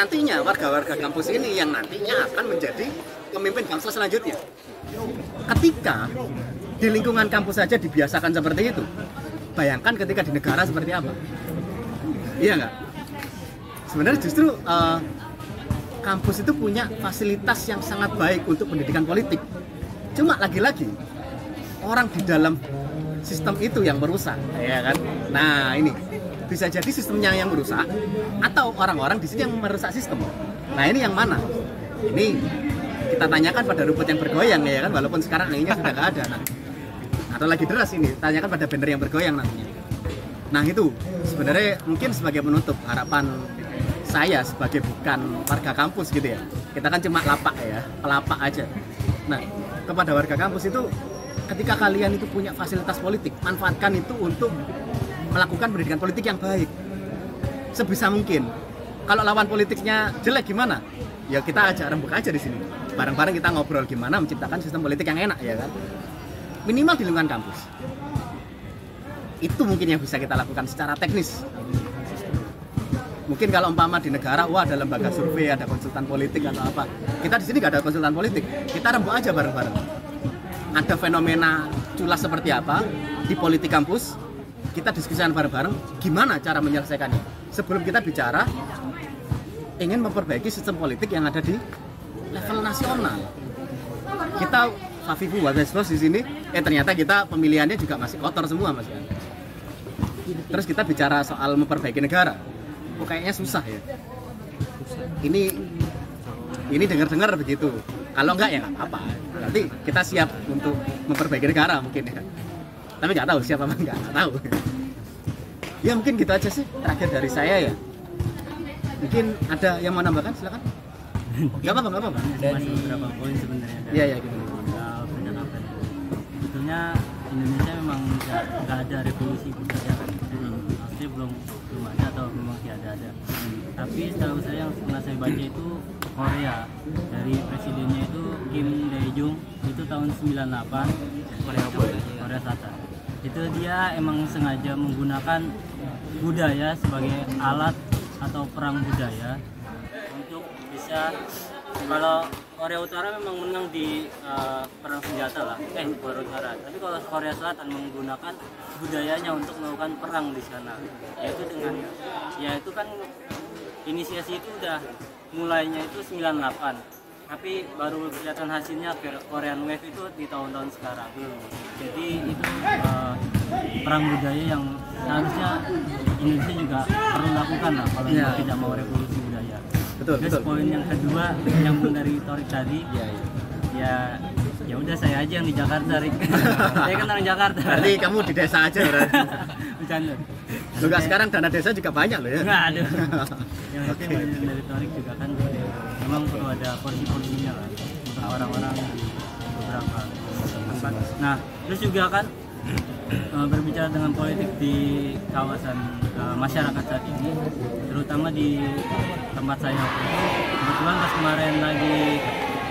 nantinya warga-warga kampus ini yang nantinya akan menjadi pemimpin bangsa selanjutnya. Ketika di lingkungan kampus saja dibiasakan seperti itu, bayangkan ketika di negara seperti apa? Iya nggak? Sebenarnya justru kampus itu punya fasilitas yang sangat baik untuk pendidikan politik. Cuma lagi-lagi orang di dalam sistem itu yang merusak, ya kan? Nah ini bisa jadi sistemnya yang merusak atau orang-orang di sini yang merusak sistem. Nah ini yang mana? Ini kita tanyakan pada rumput yang bergoyang, ya kan? Walaupun sekarang anginnya sudah nggak ada. Nah, atau lagi deras ini, tanyakan pada banner yang bergoyang nantinya. Nah itu sebenarnya mungkin sebagai penutup harapan saya sebagai bukan warga kampus gitu ya. Kita kan cuma lapak ya, pelapak aja. Nah kepada warga kampus itu, ketika kalian itu punya fasilitas politik, manfaatkan itu untuk melakukan pendidikan politik yang baik sebisa mungkin. Kalau lawan politiknya jelek gimana? Ya kita ajak rembuk aja di sini. Bareng-bareng kita ngobrol gimana menciptakan sistem politik yang enak, ya kan? Minimal di lingkungan kampus. Itu mungkin yang bisa kita lakukan secara teknis. Mungkin kalau umpama di negara, wah ada lembaga survei, ada konsultan politik atau apa. Kita di sini nggak ada konsultan politik. Kita rembuk aja bareng-bareng. Ada fenomena culas seperti apa di politik kampus, kita diskusikan bareng-bareng gimana cara menyelesaikannya. Sebelum kita bicara ingin memperbaiki sistem politik yang ada di level nasional. Kita Fafifu Wadesbos di sini, ternyata kita pemilihannya juga masih kotor semua, Mas. Terus kita bicara soal memperbaiki negara, kayaknya susah ya. Ini dengar-dengar begitu. Kalau enggak ya nggak apa-apa. Berarti kita siap untuk memperbaiki negara mungkin ya. Tapi nggak tahu siapa apa nggak tahu. Ya mungkin gitu aja sih terakhir dari saya ya. Mungkin ada yang mau nambahkan, silakan. Nggak apa-apa. Masih beberapa poin sebenarnya. Iya gitu. Sebetulnya Indonesia memang nggak ada revolusi budaya kan. Maksudnya belum ada atau memang tidak ada. Tapi setahu saya yang pernah saya baca itu Korea, dari presidennya itu Kim Dae-jung itu tahun 98, Korea Selatan. Itu dia emang sengaja menggunakan budaya sebagai alat atau perang budaya untuk bisa, kalau Korea Utara memang menang di perang senjata lah, Korea Utara. Tapi kalau Korea Selatan menggunakan budayanya untuk melakukan perang di sana, yaitu dengan, yaitu kan inisiasi itu udah mulainya itu 98, tapi baru kelihatan hasilnya Korean Wave itu di tahun-tahun sekarang. Jadi itu perang budaya yang seharusnya Indonesia juga perlu lakukan lah kalau tidak mau revolusi budaya. Terus poin yang kedua nyambung dari Torik tadi, ya udah saya aja yang di Jakarta, Rik. Saya kan orang Jakarta. Berarti kamu di desa aja, berarti. Bercanda. Juga sekarang dana desa juga banyak loh ya. Enggak ada. Yang dari Torik juga kan memang perlu ada porsi-porsinya lah untuk orang-orang di beberapa tempat. Nah, terus juga kan berbicara dengan politik di kawasan masyarakat saat ini, terutama di tempat saya. Kebetulan pas kemarin lagi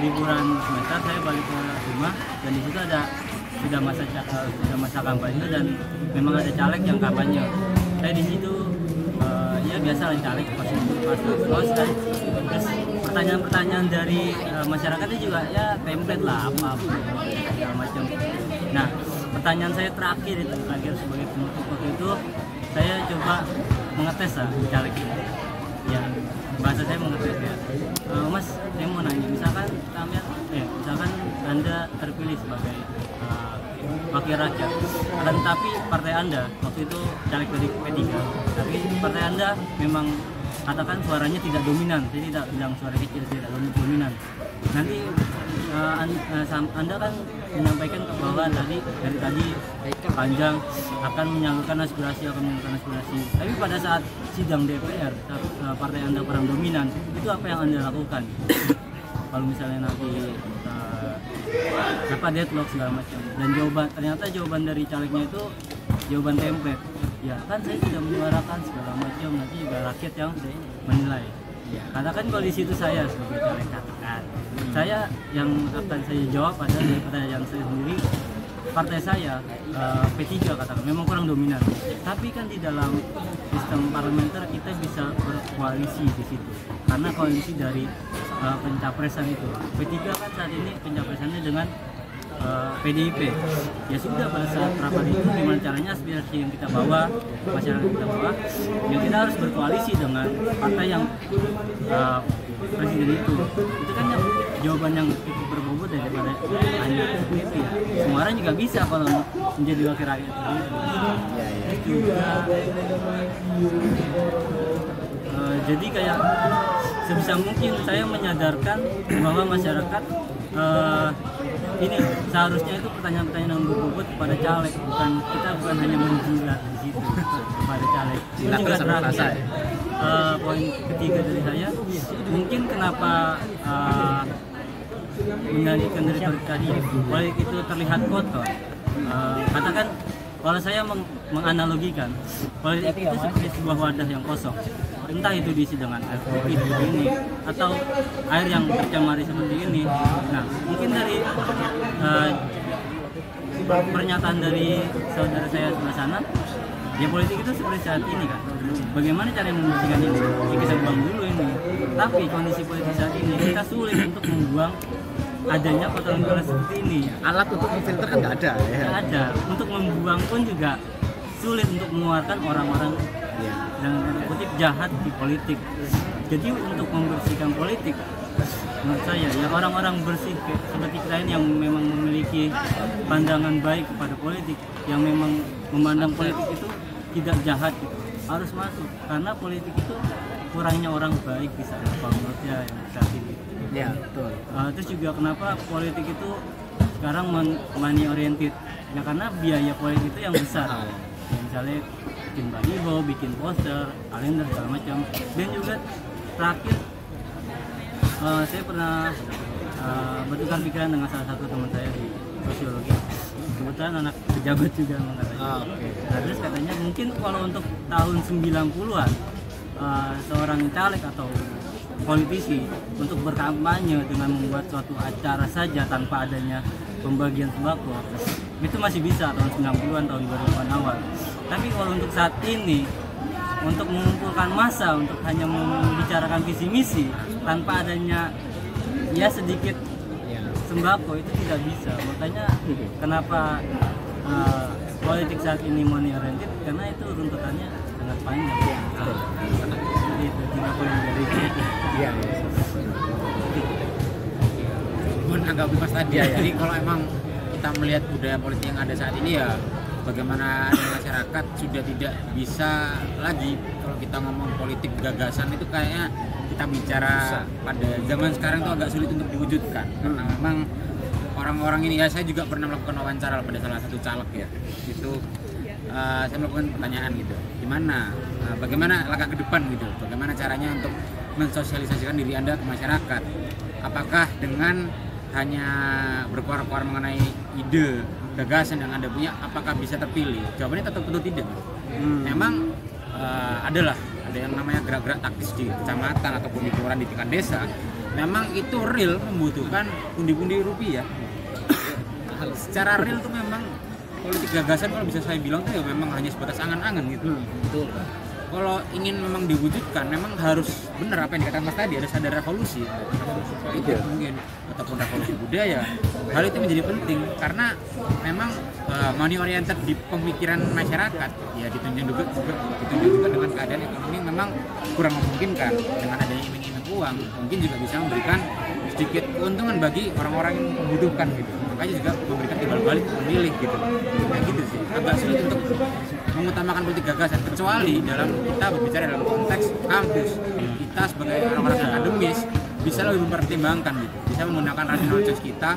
liburan semester, saya balik ke rumah dan di situ ada sudah masa kampanye dan memang ada caleg yang kampanye. Saya di situ ya biasa lah caleg pas dan terus pertanyaan-pertanyaan dari masyarakatnya juga ya template lah apa segala macam. Nah, pertanyaan saya terakhir sebagai penutup waktu itu, saya coba mengetes lah caleg ini. Ya, bahasa saya mengetes ya. Mas, saya mau nanya, misalkan Anda terpilih sebagai wakil rakyat, dan tapi partai Anda waktu itu caleg dari P3, tapi partai Anda memang katakan suaranya tidak dominan, saya tidak bilang suara kecil, tidak dominan. Nanti Anda kan menyampaikan bahwa dari tadi panjang akan menyalurkan aspirasi, tapi pada saat sidang DPR partai Anda kurang dominan, itu apa yang Anda lakukan? Kalau misalnya nanti deadlock segala macam, dan ternyata jawaban dari calegnya itu jawaban template, ya kan saya sudah menyuarakan segala macam, nanti juga rakyat yang menilai. Katakan kalau di situ saya sebagai caleg, katakan saya yang akan saya jawab adalah daripada yang saya sendiri, partai saya P3 katakan memang kurang dominan, tapi kan di dalam sistem parlementer kita bisa berkoalisi di situ karena koalisi dari pencapresan itu. P3 kan saat ini pencapresannya dengan PDIP. Ya sudah, pada saat rapat itu gimana caranya aspirasi yang kita bawa, masyarakat kita bawa, ya kita harus berkoalisi dengan partai yang presiden itu kan yang jawaban yang cukup berbobot daripada hanya itu ya. Semua orang juga bisa kalau menjadi wakil rakyat itu juga. Jadi kayak sebisa mungkin saya menyadarkan bahwa masyarakat ini seharusnya itu pertanyaan-pertanyaan yang berbobot kepada caleg, kita bukan hanya menjilat di situ kepada caleg. Itu juga terakhir poin ketiga dari saya, mungkin kenapa menjadikan dari tadi politik itu terlihat kotor. Katakan kalau saya menganalogikan politik itu seperti sebuah wadah yang kosong, entah itu diisi dengan air putih seperti ini atau air yang tercemari seperti ini. Nah, mungkin dari pernyataan dari saudara saya sebelah sana, ya politik itu seperti saat ini kan. Bagaimana cara membersihkan ini? Ya kita buang dulu ini. Tapi kondisi politik saat ini kita sulit untuk membuang adanya kotoran-kotoran seperti ini. Alat untuk memfilter kan nggak ada ya. Nggak ada. Untuk membuang pun juga sulit untuk mengeluarkan orang-orang yang kutip jahat di politik. Jadi untuk membersihkan politik, menurut saya ya orang-orang bersih seperti kalian yang memang memiliki pandangan baik kepada politik, yang memang memandang politik itu tidak jahat gitu, harus masuk karena politik itu kurangnya orang baik di sana menurut saya yang saat ini. Ya, betul. Terus juga kenapa politik itu sekarang money oriented? Ya karena biaya politik itu yang besar. Misalnya bikin baliho, bikin poster, kalender segala macam. Dan juga terakhir saya pernah bertukar pikiran dengan salah satu teman saya di sosiologi. Kebetulan anak pejabat juga katanya. Nah, terus katanya mungkin kalau untuk tahun 90-an seorang caleg atau politisi untuk berkampanye dengan membuat suatu acara saja tanpa adanya pembagian sembako itu masih bisa tahun 90-an, tahun 2000-an awal. Tapi kalau untuk saat ini untuk mengumpulkan massa untuk hanya membicarakan visi misi tanpa adanya ya sedikit sembako itu tidak bisa. Makanya kenapa politik saat ini money oriented, karena itu runtutannya sangat panjang. Jadi itu 3 poin dari Iya. Menanggapi Mas tadi ya. Jadi kalau emang kita melihat budaya politik yang ada saat ini ya, bagaimana masyarakat sudah tidak bisa lagi kalau kita ngomong politik gagasan itu kayaknya kita bicara pada zaman sekarang itu agak sulit untuk diwujudkan karena memang orang-orang ini ya, saya juga pernah melakukan wawancara pada salah satu caleg ya, itu saya melakukan pertanyaan gitu, gimana bagaimana langkah ke depan gitu, bagaimana caranya untuk mensosialisasikan diri Anda ke masyarakat, apakah dengan hanya berkoar-koar mengenai ide gagasan yang Anda punya, apakah bisa terpilih? Jawabannya tetap tentu tidak. Memang ada yang namanya gerak-gerak taktis di kecamatan ataupun di kelurahan, di tingkat desa. Memang itu real membutuhkan pundi-pundi rupiah. Secara real tuh memang politik gagasan kalau bisa saya bilang tuh ya memang hanya sebatas angan-angan gitu. Betul. Kalau ingin memang diwujudkan, memang harus benar apa yang dikatakan Mas tadi, harus ada revolusi politik mungkin ataupun revolusi budaya. Hal itu menjadi penting karena memang money oriented di pemikiran masyarakat ya ditunjukkan juga dengan keadaan ekonomi memang kurang memungkinkan. Dengan adanya iming-iming uang mungkin juga bisa memberikan sedikit keuntungan bagi orang-orang yang membutuhkan gitu. Makanya juga memberikan timbal balik pemilih gitu. Kayak gitu sih. Agak sulit untuk mengutamakan politik gagasan kecuali dalam kita berbicara dalam konteks kampus. Kita sebagai orang-orang akademis bisa lebih mempertimbangkan gitu. Bisa menggunakan rational choice kita,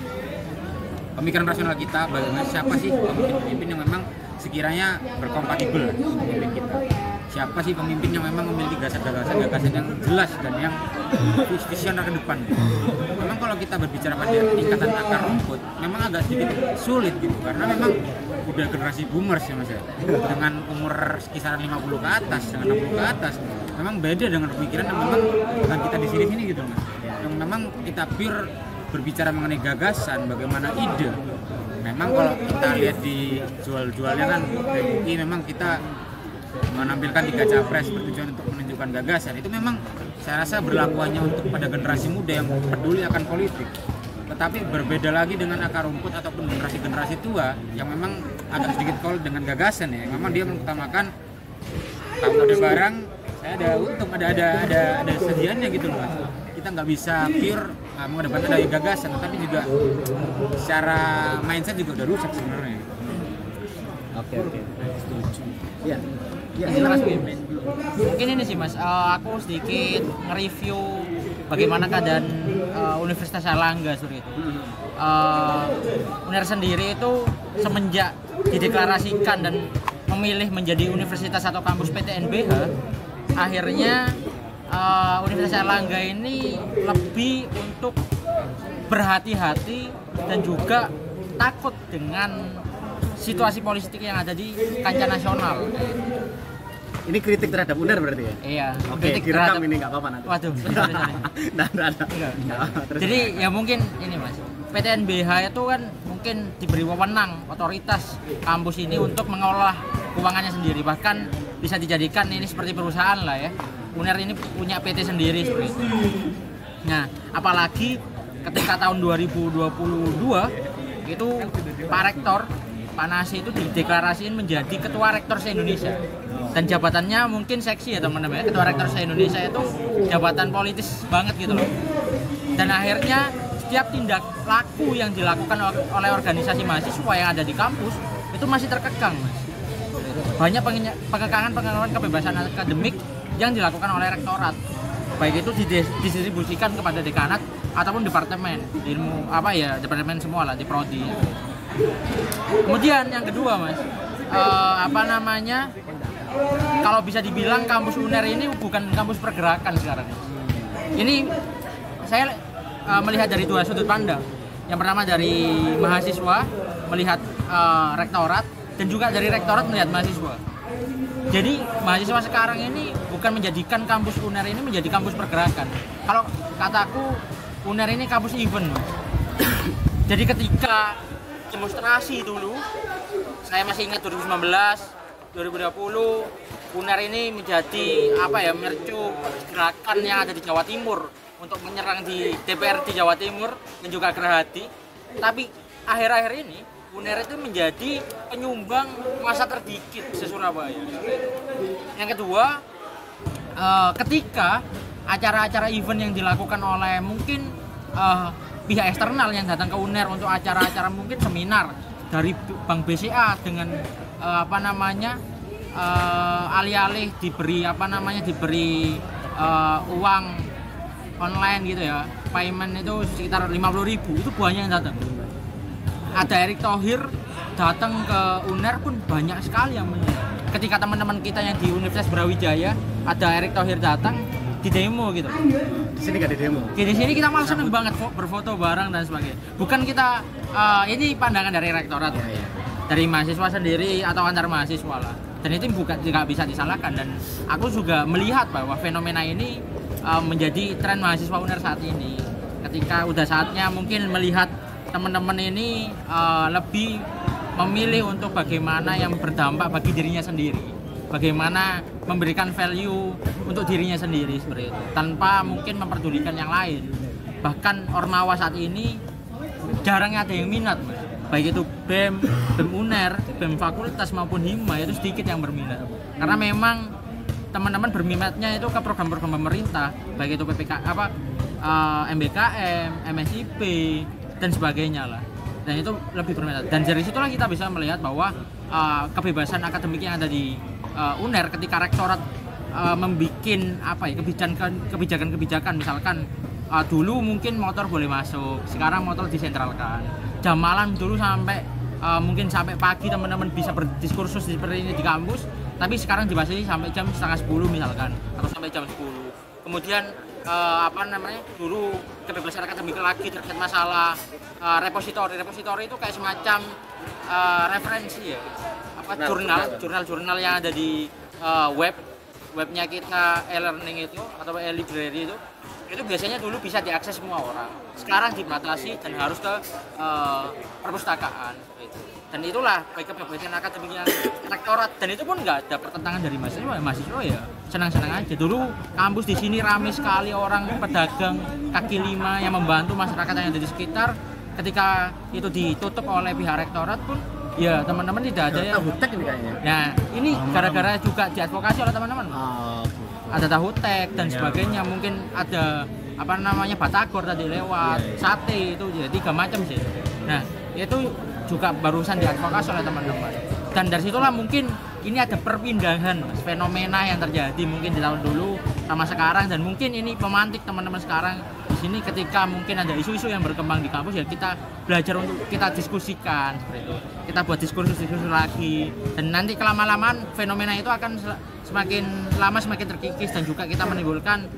pemikiran rasional kita, bagaimana siapa sih pemimpin yang memang sekiranya berkompatibel dengan pemimpin kita. Siapa sih pemimpin yang memang memiliki gagasan yang jelas dan yang visioner ke depan. Memang kalau kita berbicara pada tingkatan akar rumput, memang agak sedikit sulit gitu karena memang udah generasi boomers ya Mas ya. Dengan umur kisaran 50 ke atas, dengan 60 ke atas, memang beda dengan pemikiran yang memang bukan kita di sini gitu Mas. Yang memang kita pure berbicara mengenai gagasan, bagaimana ide memang kalau kita lihat di jual-jualnya kan UI memang kita menampilkan 3 capres bertujuan untuk menunjukkan gagasan. Itu memang saya rasa berlaku hanya untuk pada generasi muda yang peduli akan politik. Tetapi berbeda lagi dengan akar rumput ataupun generasi-generasi tua yang memang agak sedikit kolot dengan gagasan ya. Memang dia mengutamakan kalau ada barang, saya ada untung, ada sediannya gitu loh. Kita nggak bisa pure mendapatkan dari gagasan, tetapi juga secara mindset juga udah rusak sebenarnya. Oke. Setuju. Iya. Ya, Mungkin ini sih Mas, aku sedikit nge-review bagaimana keadaan Universitas Airlangga sore itu. UNER sendiri itu semenjak dideklarasikan dan memilih menjadi universitas atau kampus PTNBH, akhirnya Universitas Airlangga ini lebih untuk berhati-hati dan juga takut dengan situasi politik yang ada di kancah nasional. Ini kritik terhadap UNER berarti ya? Iya. Oke, direkam ini nggak apa-apa nanti. Waduh, sorry. Nggak. Jadi ya mungkin ini Mas, PTNBH itu kan mungkin diberi wewenang otoritas kampus ini untuk mengolah keuangannya sendiri, bahkan bisa dijadikan ini seperti perusahaan lah ya. UNER ini punya PT sendiri seperti itu. Nah, apalagi ketika tahun 2022 itu Pak Rektor Pak Nasi itu dideklarasikan menjadi Ketua Rektor se-Indonesia. Dan jabatannya mungkin seksi ya teman-teman. Ketua Rektor se-Indonesia itu jabatan politis banget gitu loh. Dan akhirnya setiap tindak laku yang dilakukan oleh organisasi mahasiswa yang ada di kampus itu masih terkekang, Mas. Banyak pengekangan kebebasan akademik yang dilakukan oleh rektorat. Baik itu didistribusikan kepada dekanat ataupun departemen ilmu departemen semua lah di prodi. Kemudian yang kedua Mas, kalau bisa dibilang kampus UNER ini bukan kampus pergerakan sekarang. Ini saya melihat dari dua sudut pandang. Yang pertama dari mahasiswa melihat rektorat dan juga dari rektorat melihat mahasiswa. Jadi mahasiswa sekarang ini bukan menjadikan kampus UNER ini menjadi kampus pergerakan. Kalau kataku UNER ini kampus event. Jadi ketika demonstrasi dulu, saya masih ingat 2019, 2020, UNER ini menjadi mercu gerakan yang ada di Jawa Timur untuk menyerang di DPR di Jawa Timur dan juga Gerahadi. Tapi akhir-akhir ini UNER itu menjadi penyumbang massa terdikit se-Surabaya. Yang kedua, ketika acara-acara event yang dilakukan oleh mungkin pihak eksternal yang datang ke UNER untuk acara-acara mungkin seminar dari Bank BCA dengan alih-alih diberi uang online gitu ya, payment itu sekitar 50.000, itu banyak yang datang. Ada Erick Thohir datang ke UNER pun banyak sekali yang ketika teman-teman kita yang di Universitas Brawijaya ada Erick Thohir datang di demo gitu. Di sini nggak ada demo. Di sini kita malah seneng banget berfoto bareng dan sebagainya. Bukan kita ini pandangan dari rektorat, dari mahasiswa sendiri atau antar mahasiswa lah. Dan itu bukan tidak bisa disalahkan. Dan aku juga melihat bahwa fenomena ini menjadi tren mahasiswa UNER saat ini. Ketika udah saatnya mungkin melihat teman-teman ini lebih memilih untuk bagaimana yang berdampak bagi dirinya sendiri. Bagaimana memberikan value untuk dirinya sendiri seperti itu tanpa mungkin memperdulikan yang lain. Bahkan Ormawa saat ini jarang ada yang minat, Mas. Baik itu BEM UNER, BEM fakultas maupun HIMA itu sedikit yang berminat. Karena memang teman-teman berminatnya itu ke program-program pemerintah, baik itu MBKM, MSIP dan sebagainya lah. Dan itu lebih berminat. Dan dari situlah kita bisa melihat bahwa kebebasan akademik yang ada di UNER ketika rektorat membuat kebijakan misalkan dulu mungkin motor boleh masuk, sekarang motor disentralkan. Jam malam dulu sampai mungkin sampai pagi teman-teman bisa berdiskursus seperti ini di kampus, tapi sekarang dibatasi sampai jam 9:30 misalkan atau sampai jam 10. Kemudian dulu kebebasan akademik lagi terkait masalah repositori itu kayak semacam referensi ya, jurnal yang ada di webnya kita e-learning itu atau e-library itu itu biasanya dulu bisa diakses semua orang. Sekarang dibatasi dan harus ke perpustakaan gitu. Dan itulah kebijakan akademiknya rektorat, dan itu pun nggak ada pertentangan dari mahasiswa ya senang-senang aja. Dulu kampus di sini ramai sekali orang pedagang kaki lima yang membantu masyarakat yang ada di sekitar. Ketika itu ditutup oleh pihak rektorat pun ya teman-teman tidak ada yang tahu tek ini kayaknya. Nah ini gara-gara juga diadvokasi oleh teman-teman. Ada tahu tek dan sebagainya, mungkin ada apa namanya batagor tadi lewat, sate itu ya 3 macam sih. Nah itu juga barusan diadvokasi oleh teman-teman, dan dari situlah mungkin ini ada perpindahan Mas, fenomena yang terjadi mungkin di tahun dulu sama sekarang, dan mungkin ini pemantik teman-teman sekarang di sini ketika mungkin ada isu-isu yang berkembang di kampus ya kita belajar untuk kita diskusikan seperti itu, kita buat diskusi lagi, dan nanti kelama-lamaan fenomena itu akan semakin lama semakin terkikis, dan juga kita menimbulkan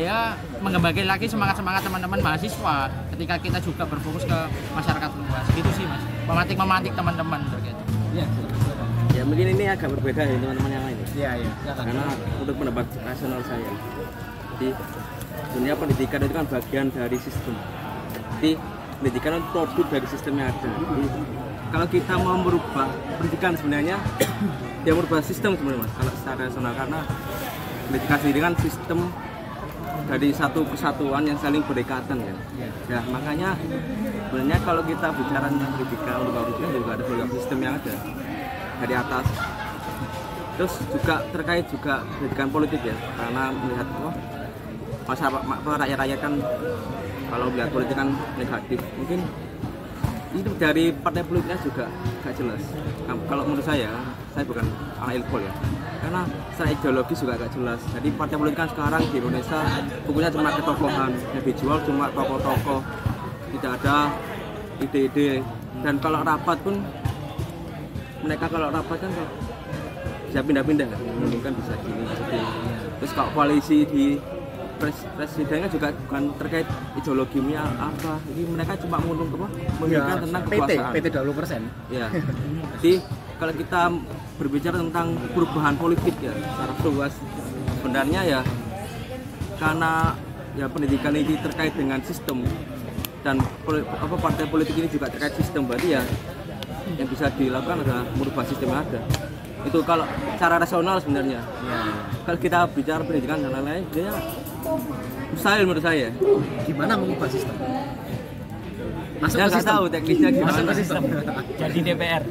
ya mengembangkan lagi semangat teman-teman mahasiswa ketika kita juga berfokus ke masyarakat luas gitu sih Mas, memantik teman-teman begitu. Ya. Ya mungkin ini agak berbeda dari teman-teman yang lain. Iya. Karena untuk pendapat rasional saya, di dunia pendidikan itu kan bagian dari sistem. Jadi pendidikan itu produk dari sistem yang ada. Jadi, kalau kita mau merubah pendidikan sebenarnya dia merubah sistem sebenarnya Mas, kalau secara rasional, karena pendidikan sendiri kan sistem dari satu kesatuan yang saling berdekatan ya. Ya makanya sebenarnya kalau kita bicara tentang pendidikan, juga ada beberapa sistem yang ada dari atas. Terus juga terkait juga pendidikan politik ya, karena melihat rakyat kan kalau melihat politik kan negatif, mungkin itu dari partai politiknya juga gak jelas. Kalau menurut saya bukan anak ilpol ya, karena secara ideologis juga gak jelas. Jadi partai politik kan sekarang di Indonesia pokoknya cuma ketokohan, yang dijual cuma tokoh-tokoh, tidak ada ide-ide. Dan kalau rapat pun mereka kalau rapat kan bisa pindah-pindah, kan bisa gini. Terus kalau koalisi di presidennya juga bukan terkait ideologinya apa, jadi mereka cuma menunjukkan tentang kekuasaan. PT 20%. Ya. Jadi kalau kita berbicara tentang perubahan politik ya secara luas, sebenarnya ya karena ya pendidikan ini terkait dengan sistem, dan partai politik ini juga terkait sistem, berarti ya yang bisa dilakukan adalah merubah sistem yang ada. Itu kalau cara rasional sebenarnya. Ya. Kalau kita bicara pendidikan dan lain-lain, dia mustahil menurut saya. Gimana mengubah sistem? Masuk ya, ke sistem. Tahu teknisnya gimana. Masuk ke sistem. Jadi DPR.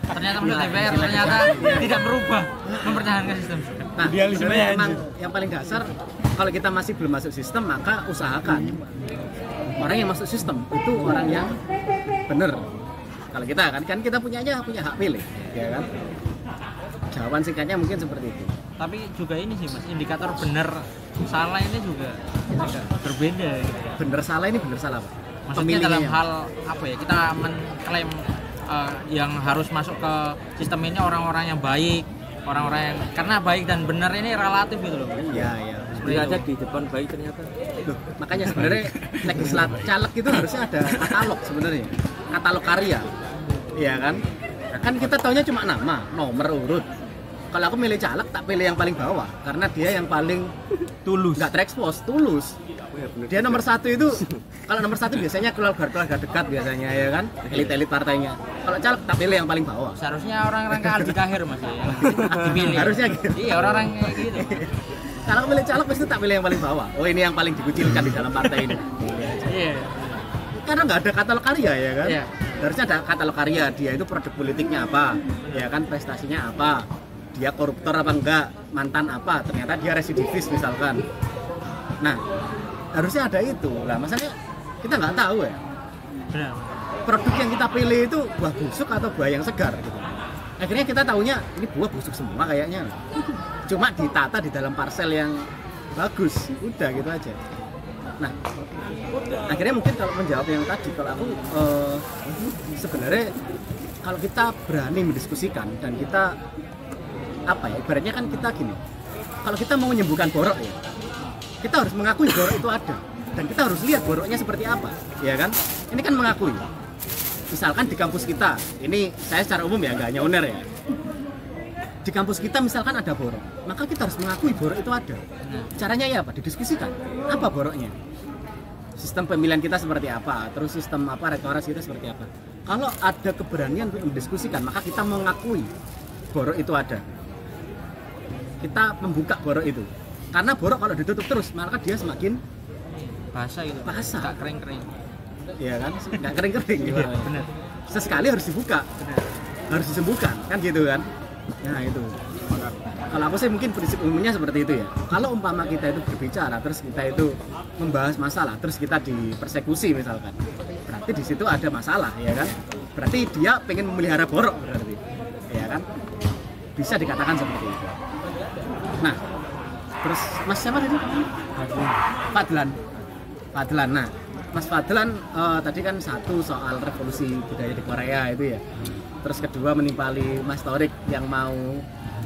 Ternyata masuk DPR ternyata tidak merubah, mempertahankan sistem. Nah, sebenarnya memang yang paling dasar kalau kita masih belum masuk sistem, maka usahakan orang yang masuk sistem itu orang yang benar. Kalau kita kan kita punya hak pilih, ya kan? Jawaban singkatnya mungkin seperti itu. Tapi juga ini sih Mas, indikator benar salah ini juga agak berbeda gitu. Benar salah ini benar salah Pak. Maksudnya dalam hal apa ya, kita mengklaim yang harus masuk ke sistem ini orang-orang yang baik, orang-orang yang karena baik dan benar ini relatif gitu loh. Iya. Seperti aja di depan baik ternyata. Loh, makanya sebenarnya caleg itu harusnya ada katalog sebenarnya. Katalog karya. Iya kan? Kan kita taunya cuma nama, nomor urut. Kalau aku milih caleg tak pilih yang paling bawah karena dia yang paling tulus, nggak terekspos, tulus. Dia nomor 1 itu, kalau nomor 1 biasanya keluarga dekat biasanya ya kan, elit-elit partainya. Kalau caleg tak pilih yang paling bawah. Seharusnya orang-orang kayak Aldi Tahir Mas ya, dipilih. Harusnya gitu. Iya, orang-orang kayak gitu. Kalau aku milih caleg pasti tak pilih yang paling bawah. Oh ini yang paling dikucilkan di dalam partai ini. Iya. Karena nggak ada katalog karya ya kan. Iya. Harusnya ada katalog karya, dia itu produk politiknya apa, ya kan, prestasinya apa, dia koruptor apa enggak, mantan apa, ternyata dia residivis misalkan. Nah, harusnya ada itu. Lah masalahnya kita nggak tahu ya. Benar. Produk yang kita pilih itu buah busuk atau buah yang segar gitu. Akhirnya kita taunya ini buah busuk semua kayaknya. Cuma ditata di dalam parcel yang bagus, udah gitu aja. Nah, akhirnya mungkin kalau menjawab yang tadi, kalau aku sebenarnya kalau kita berani mendiskusikan dan kita apa ya, ibaratnya kan kita gini, kalau kita mau menyembuhkan borok ya, kita harus mengakui borok itu ada dan kita harus lihat boroknya seperti apa, ya kan? Ini kan mengakui. Misalkan di kampus kita, ini saya secara umum ya, nggak hanya UNER ya. di kampus kita misalkan ada borok, maka kita harus mengakui borok itu ada. Caranya ya apa? Didiskusikan. Apa boroknya? Sistem pemilihan kita seperti apa? Terus sistem apa rektorat kita seperti apa? Kalau ada keberanian untuk mendiskusikan, maka kita mengakui borok itu ada. Kita membuka borok itu. Karena borok kalau ditutup terus, maka dia semakin Bahasa gitu. Basah. Nggak kering-kering. ya kan, nggak kering-kering gitu. Bener. Sesekali harus dibuka, harus disembuhkan, kan gitu kan. Nah itu. Kalau aku sih mungkin prinsip umumnya seperti itu ya. Kalau umpama kita itu berbicara, terus kita itu membahas masalah, terus kita dipersekusi misalkan, berarti di situ ada masalah, ya kan? Berarti dia pengen memelihara borok berarti, ya kan? Bisa dikatakan seperti itu. Nah, terus Mas siapa tadi? Fadlan. Nah, Mas Fadlan tadi kan satu soal revolusi budaya di Korea itu ya. Terus kedua menimpali Mas Torik yang mau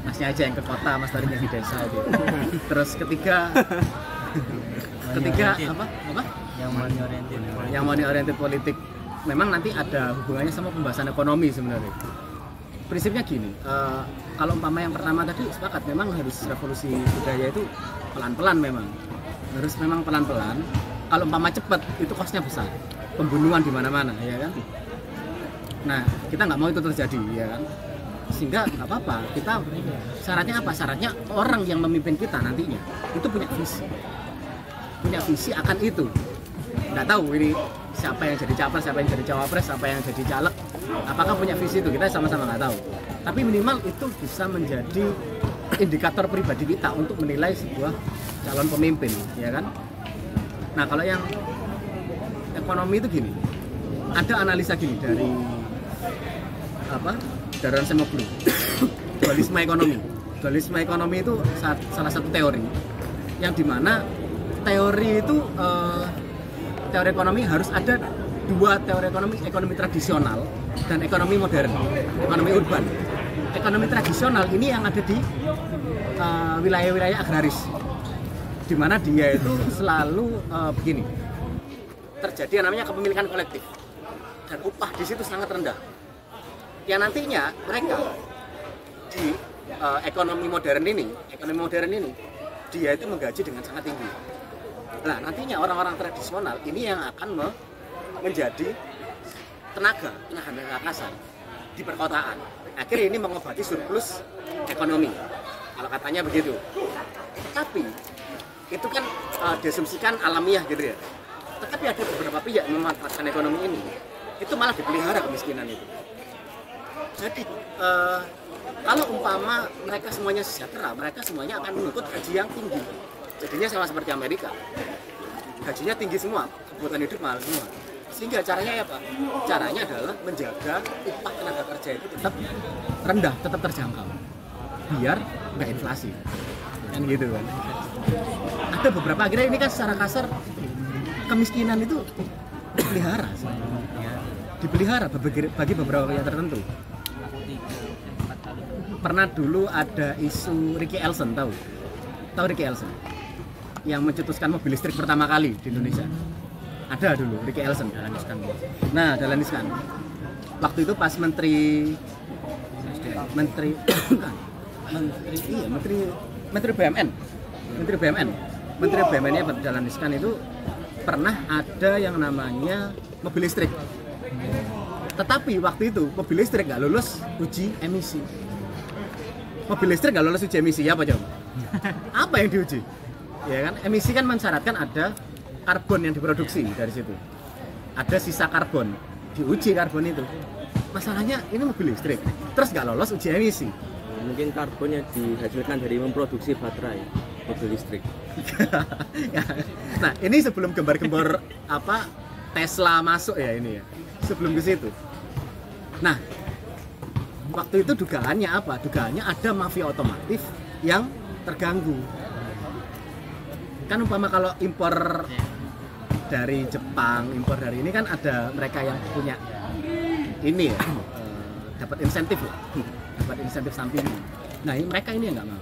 Masnya aja yang ke kota, Mas Torik yang di desa itu. Terus ketiga apa? Yang money oriented politik. Memang nanti ada hubungannya sama pembahasan ekonomi sebenarnya. Prinsipnya gini, kalau umpama yang pertama tadi sepakat, memang harus revolusi budaya itu pelan-pelan memang. Harus memang pelan-pelan. Kalau umpama cepat, itu kosnya besar. Pembunuhan di mana-mana, ya kan? Nah, kita nggak mau itu terjadi, ya kan? Sehingga nggak apa-apa. Kita syaratnya apa? Syaratnya orang yang memimpin kita nantinya itu punya visi akan itu. Nggak tahu ini siapa yang jadi capres, siapa yang jadi cawapres, siapa yang jadi caleg. Apakah punya visi itu? Kita sama-sama nggak tahu. Tapi minimal itu bisa menjadi indikator pribadi kita untuk menilai sebuah calon pemimpin, ya kan? Nah, kalau yang ekonomi itu gini, ada analisa gini dari Daron Semoglu, dualisme ekonomi. Dualisme ekonomi itu salah satu teori yang dimana teori itu teori ekonomi harus ada dua teori ekonomi tradisional dan ekonomi modern, ekonomi urban. Ekonomi tradisional ini yang ada di wilayah-wilayah agraris, di mana dia itu selalu begini, terjadi yang namanya kepemilikan kolektif dan upah di situ sangat rendah. Yang nantinya mereka di ekonomi modern ini dia itu menggaji dengan sangat tinggi. Nah, nantinya orang-orang tradisional ini yang akan menjadi tenaga kasar di perkotaan. Akhirnya ini mengobati surplus ekonomi, kalau katanya begitu. Tapi itu kan diasumsikan alamiah gitu ya. Tetapi ada beberapa pihak yang memanfaatkan ekonomi ini, itu malah dipelihara kemiskinan itu. Jadi kalau umpama mereka semuanya sejahtera, mereka semuanya akan menuntut gaji yang tinggi. Jadinya sama seperti Amerika, gajinya tinggi semua, kebutuhan hidup mahal semua. Sehingga caranya apa? Caranya adalah menjaga upah tenaga kerja itu tetap rendah, tetap terjangkau, biar nggak inflasi, kan gitu kan. Ada beberapa, akhirnya ini kan secara kasar kemiskinan itu dipelihara bagi beberapa pihak tertentu. Pernah dulu ada isu Ricky Elson, tahu Ricky Elson yang mencetuskan mobil listrik pertama kali di Indonesia. Ada dulu Ricky Elson, Dahlan Iskan. Waktu itu pas menteri BUMN. Menteri BUMN-nya Dahlan Iskan itu pernah ada yang namanya mobil listrik. Tetapi waktu itu mobil listrik nggak lulus uji emisi. Mobil listrik nggak lulus uji emisi, apa coba? Apa yang diuji? Ya kan, emisi kan mensyaratkan ada karbon yang diproduksi dari situ. Ada sisa karbon, diuji karbon itu. Masalahnya ini mobil listrik, terus nggak lolos uji emisi. Mungkin karbon yang dihasilkan dari memproduksi baterai mobil listrik. Nah, ini sebelum gembar-gembor Tesla masuk ya ini ya. Sebelum ke situ. Nah, waktu itu dugaannya apa? Dugaannya ada mafia otomotif yang terganggu. Kan umpama kalau impor dari Jepang, impor dari ini kan ada mereka yang punya ini ya, dapat insentif lah, dapat insentif samping. Nah, mereka ini yang nggak mau.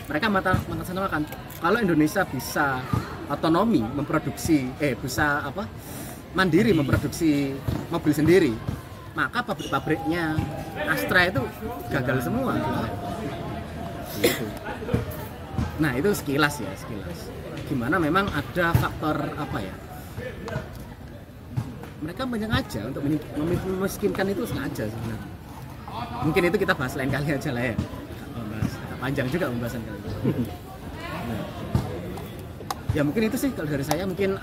Mereka mengatasnamakan kalau Indonesia bisa otonomi memproduksi, bisa mandiri memproduksi mobil sendiri, maka pabrik-pabriknya Astra itu gagal semua. Gitu. Nah itu sekilas. Gimana memang ada faktor apa ya? Mereka menyengaja untuk memiskinkan itu sengaja sebenarnya. Mungkin itu kita bahas lain kali aja lah ya. Agak panjang juga pembahasan kali ini. Nah. Ya mungkin itu sih kalau dari saya. Mungkin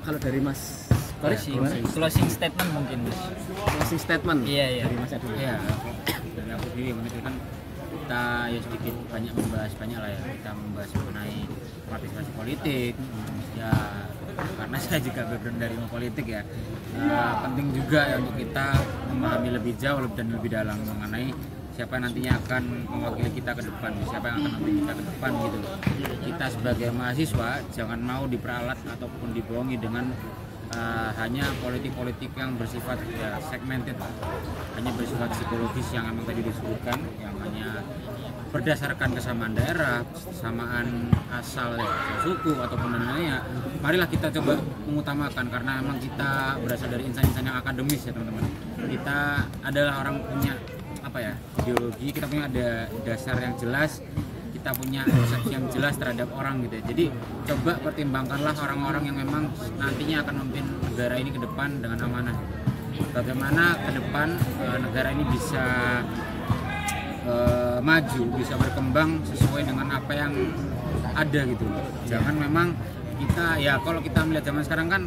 kalau dari Mas Closing statement mungkin, Mas. Closing statement. Iya. Dari Mas Adi. Iya, dari aku sendiri menurut kan kita ya sedikit banyak membahas banyak lah ya, kita membahas mengenai partisipasi politik ya, karena saya juga background dari politik ya. Penting juga ya untuk kita memahami lebih jauh dan lebih dalam mengenai siapa yang nantinya akan mewakili kita ke depan, siapa yang akan mewakili kita ke depan gitu. Kita sebagai mahasiswa jangan mau diperalat ataupun dibohongi dengan hanya politik-politik yang bersifat ya segmented, hanya bersifat psikologis yang memang tadi disebutkan, yang hanya berdasarkan kesamaan daerah, kesamaan asal ya, suku ataupun lainnya. Marilah kita coba mengutamakan, karena memang kita berasal dari insan-insan yang akademis ya teman-teman. Kita adalah orang punya apa ya, ideologi, kita punya ada dasar yang jelas, kita punya persepsi yang jelas terhadap orang gitu ya. Jadi coba pertimbangkanlah orang-orang yang memang nantinya akan memimpin negara ini ke depan dengan amanah. Bagaimana ke depan negara ini bisa maju, bisa berkembang sesuai dengan apa yang ada gitu. Jangan memang kita ya, kalau kita melihat zaman sekarang kan,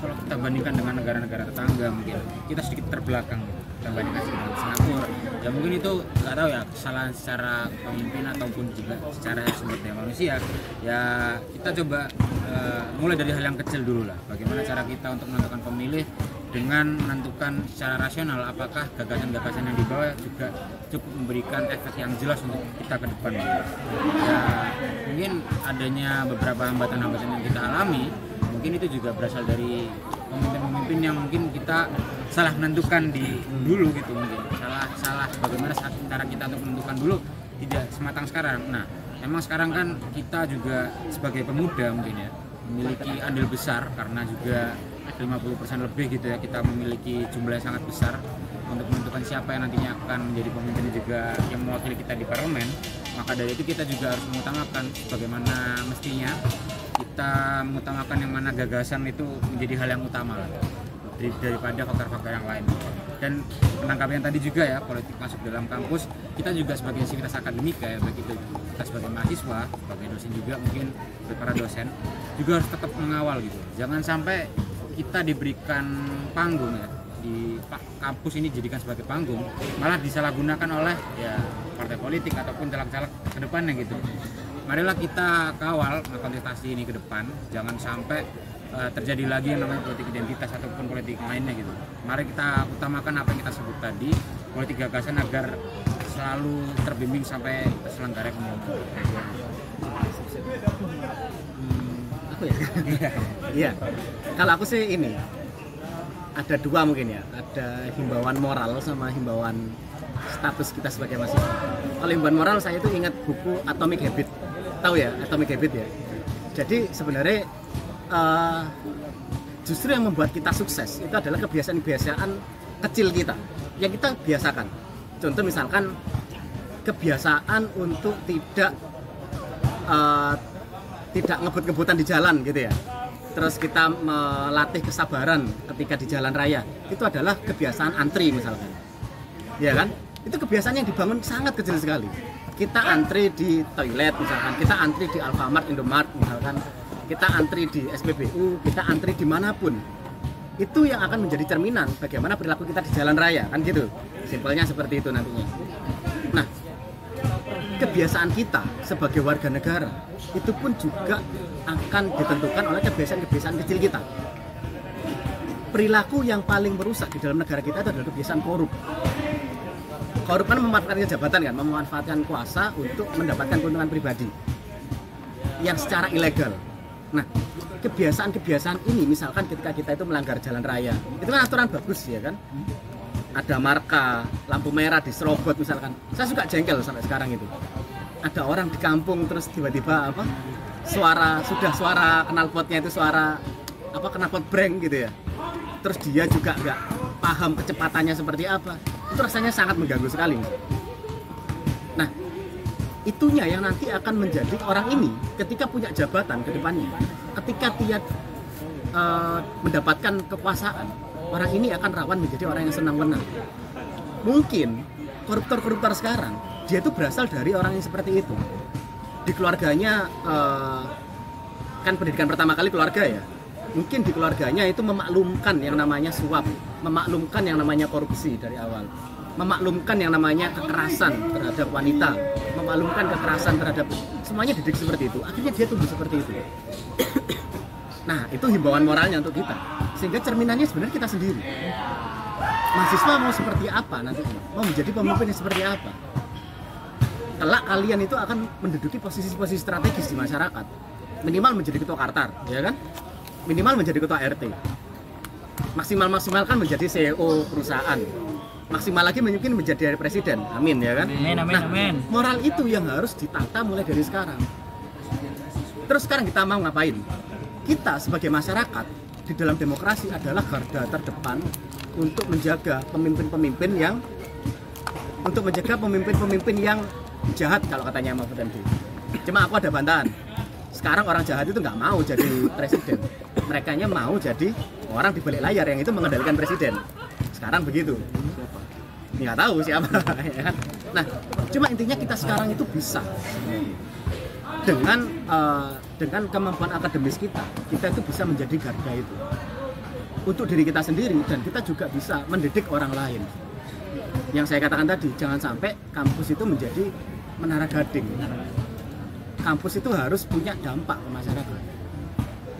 kalau kita bandingkan dengan negara-negara tetangga mungkin kita sedikit terbelakang gitu. Kita bandingkan dengan Singapura ya, mungkin itu nggak tahu ya, kesalahan secara pemimpin ataupun juga secara sumber daya manusia ya. Kita coba mulai dari hal yang kecil dulu lah, bagaimana cara kita untuk menentukan pemilih dengan menentukan secara rasional apakah gagasan-gagasan yang dibawa juga cukup memberikan efek yang jelas untuk kita ke depan ya. Mungkin adanya beberapa hambatan-hambatan yang kita alami, mungkin itu juga berasal dari pemimpin-pemimpin yang mungkin kita salah menentukan di dulu gitu, mungkin salah bagaimana cara kita untuk menentukan dulu tidak sematang sekarang. Nah, memang sekarang kan kita juga sebagai pemuda mungkin ya memiliki andil besar, karena juga 50% lebih gitu ya, kita memiliki jumlah yang sangat besar untuk menentukan siapa yang nantinya akan menjadi pemimpin juga yang mewakili kita di parlemen. Maka dari itu kita juga harus mengutamakan bagaimana mestinya kita mengutamakan yang mana gagasan itu menjadi hal yang utama lah, daripada faktor-faktor yang lain. Dan menangkap yang tadi juga ya, politik masuk dalam kampus, kita juga sebagai sivitas akademika ya, baik itu kita sebagai mahasiswa, sebagai dosen juga mungkin, para dosen juga harus tetap mengawal gitu. Jangan sampai kita diberikan panggung ya, di kampus ini dijadikan sebagai panggung, malah disalahgunakan oleh ya partai politik ataupun caleg-caleg ke depannya gitu. Marilah kita kawal kontestasi ini ke depan, jangan sampai terjadi lagi yang namanya politik identitas ataupun politik lainnya gitu. Mari kita utamakan apa yang kita sebut tadi, politik gagasan, agar selalu terbimbing sampai terselenggaranya pemilu. Aku ya? Iya. Kalau aku sih ini, ada dua mungkin ya, ada himbauan moral sama himbauan status kita sebagai mahasiswa. Kalau himbauan moral, saya itu ingat buku Atomic Habit, tahu ya Atomic Habit ya. Jadi sebenarnya justru yang membuat kita sukses itu adalah kebiasaan-kebiasaan kecil kita yang kita biasakan. Contoh misalkan kebiasaan untuk tidak ngebut-ngebutan di jalan gitu ya. Terus kita melatih kesabaran ketika di jalan raya. Itu adalah kebiasaan antri misalkan. Ya kan? Itu kebiasaan yang dibangun sangat kecil sekali. Kita antri di toilet misalkan, kita antri di Alfamart, Indomart misalkan, kita antri di SPBU, kita antri dimanapun. Itu yang akan menjadi cerminan bagaimana perilaku kita di jalan raya, kan gitu. Simpelnya seperti itu nantinya. Nah, kebiasaan kita sebagai warga negara itu pun juga akan ditentukan oleh kebiasaan-kebiasaan kecil kita. Perilaku yang paling merusak di dalam negara kita itu adalah kebiasaan korup. Korup kan memanfaatkan jabatan kan, memanfaatkan kuasa untuk mendapatkan keuntungan pribadi yang secara ilegal. Nah, kebiasaan-kebiasaan ini misalkan ketika kita itu melanggar jalan raya, itu kan aturan bagus ya kan? Ada marka, lampu merah diserobot misalkan. Saya suka jengkel sampai sekarang itu. Ada orang di kampung terus tiba-tiba suara knalpotnya itu suara knalpot breng gitu ya. Terus dia juga nggak paham kecepatannya seperti apa, itu rasanya sangat mengganggu sekali. Nah, itunya yang nanti akan menjadi orang ini ketika punya jabatan ke depannya, ketika dia mendapatkan kekuasaan, orang ini akan rawan menjadi orang yang senang menang. Mungkin koruptor-koruptor sekarang dia itu berasal dari orang yang seperti itu. Di keluarganya kan pendidikan pertama kali keluarga ya. Mungkin di keluarganya itu memaklumkan yang namanya suap, memaklumkan yang namanya korupsi dari awal, memaklumkan yang namanya kekerasan terhadap wanita, memaklumkan kekerasan terhadap semuanya didik seperti itu. Akhirnya dia tumbuh seperti itu. Nah, itu himbauan moralnya untuk kita. Sehingga cerminannya sebenarnya kita sendiri. Mahasiswa mau seperti apa nanti? Mau menjadi pemimpin yang seperti apa? Kelak kalian itu akan menduduki posisi-posisi strategis di masyarakat. Minimal menjadi ketua Kartar, ya kan? Minimal menjadi ketua RT. Maksimal kan menjadi CEO perusahaan. Maksimal lagi mungkin menjadi presiden. Amin, ya kan? Amin. Moral itu yang harus ditata mulai dari sekarang. Terus sekarang kita mau ngapain? Kita sebagai masyarakat di dalam demokrasi adalah garda terdepan untuk menjaga pemimpin-pemimpin yang jahat kalau katanya Mahfud MD. Cuma aku ada bantahan. Sekarang orang jahat itu nggak mau jadi presiden. Merekanya mau jadi orang di balik layar yang itu mengendalikan presiden. Sekarang begitu. Nggak tahu siapa. Nah, cuma intinya kita sekarang itu bisa dengan kemampuan akademis kita itu bisa menjadi garda itu untuk diri kita sendiri, dan kita juga bisa mendidik orang lain. Yang saya katakan tadi, jangan sampai kampus itu menjadi menara gading. Kampus itu harus punya dampak ke masyarakat.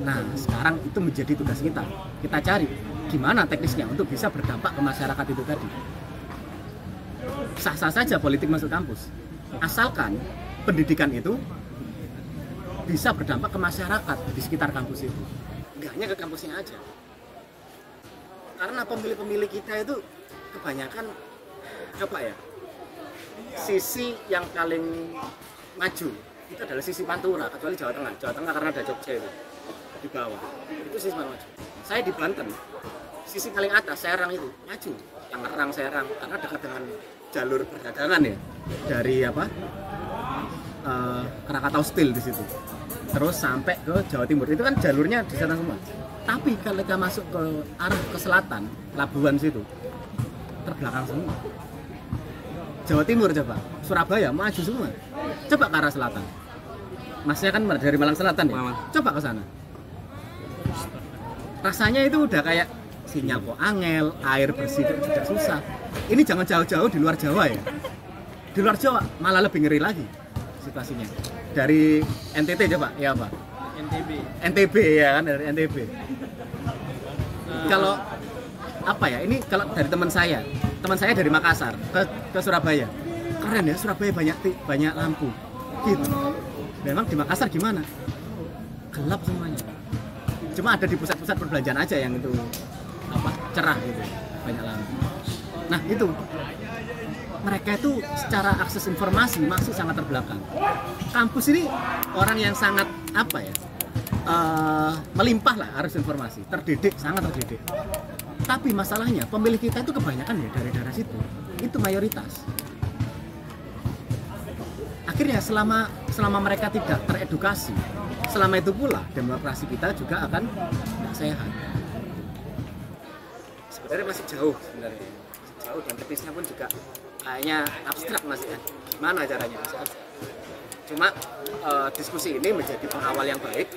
Nah, sekarang itu menjadi tugas kita. Kita cari gimana teknisnya untuk bisa berdampak ke masyarakat itu tadi. Sah-sah saja politik masuk kampus, asalkan pendidikan itu bisa berdampak ke masyarakat di sekitar kampus itu. Nggak hanya ke kampusnya aja. Karena pemilih-pemilih kita itu kebanyakan sisi yang paling maju itu adalah sisi Pantura, kecuali Jawa Tengah. Jawa Tengah karena ada Jogja itu di bawah. Itu sisi paling maju. Saya di Banten, sisi paling atas Serang itu maju. Tangerang, Serang, karena dekat dengan jalur perdagangan ya. Dari Krakatau Steel di situ. Terus sampai ke Jawa Timur. Itu kan jalurnya di sana semua. Tapi kalau kita masuk ke arah ke selatan, Labuan situ, terbelakang semua. Jawa Timur coba, Surabaya maju semua. Coba ke arah selatan. Masnya kan dari Malang Selatan ya? Coba ke sana. Rasanya itu udah kayak sinyal kok angel, air bersih juga susah. Ini jangan jauh-jauh di luar Jawa ya. Di luar Jawa malah lebih ngeri lagi situasinya. Dari NTT coba, ya Pak? NTB ya kan, dari NTB. Kalau ini kalau dari teman saya dari Makassar ke Surabaya, keren ya, Surabaya banyak lampu gitu. Memang di Makassar gimana? Gelap semuanya. Cuma ada di pusat-pusat perbelanjaan aja yang itu cerah gitu, banyak lampu. Nah itu mereka itu secara akses informasi masih sangat terbelakang. Kampus ini orang yang sangat melimpah lah arus informasi, sangat terdidik. Tapi masalahnya pemilih kita itu kebanyakan ya dari daerah situ, itu mayoritas. Akhirnya selama mereka tidak teredukasi, selama itu pula demokrasi kita juga akan tidak sehat. Sebenarnya masih jauh dan teknisnya pun juga kayaknya abstrak masih kan. Gimana caranya? Cuma diskusi ini menjadi pengawal yang baik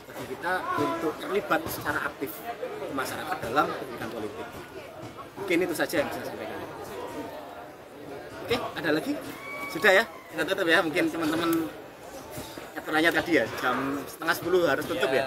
bagi kita untuk terlibat secara aktif ke masyarakat dalam pendidikan politik. Mungkin itu saja yang bisa saya sampaikan. Oke, ada lagi? Sudah ya? Kita tutup ya. Mungkin teman-teman aturannya tadi ya, jam 9:30 harus tutup ya.